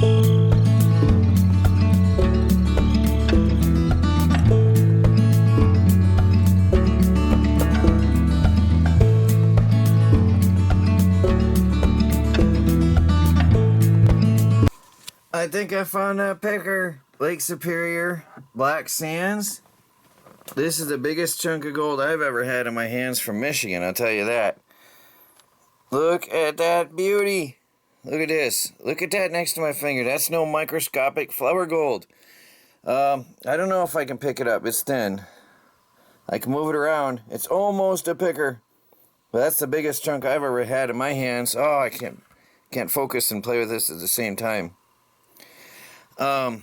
I think I found that picker. Lake Superior, Black Sands. This is the biggest chunk of gold I've ever had in my hands from Michigan, I'll tell you that. Look at that beauty. Look at this. Look at that next to my finger. That's no microscopic flower gold. I don't know if I can pick it up. It's thin. I can move it around. It's almost a picker. But that's the biggest chunk I've ever had in my hands. Oh, I can't focus and play with this at the same time. There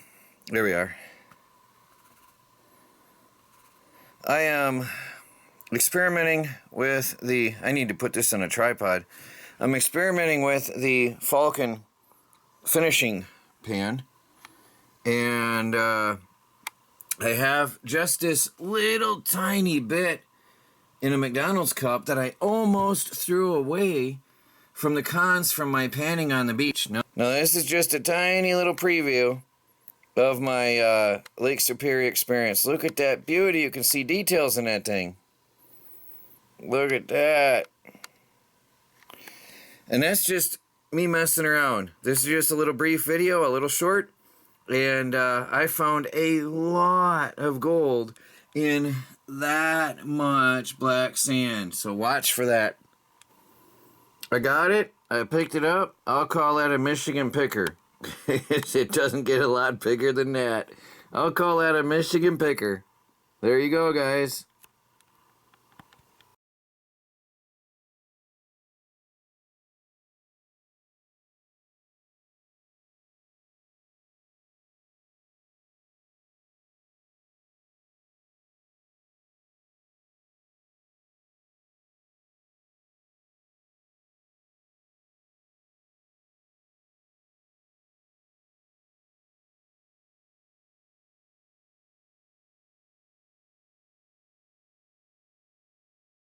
we are. I am experimenting with I need to put this on a tripod. I'm experimenting with the Falcon finishing pan. And I have just this little tiny bit in a McDonald's cup that I almost threw away from the cons from my panning on the beach. Now this is just a tiny little preview of my Lake Superior experience. Look at that beauty. You can see details in that thing. Look at that. And that's just me messing around. This is just a little brief video, a little short. And I found a lot of gold in that much black sand. So watch for that. I got it. I picked it up. I'll call that a Michigan picker. It doesn't get a lot bigger than that. I'll call that a Michigan picker. There you go, guys.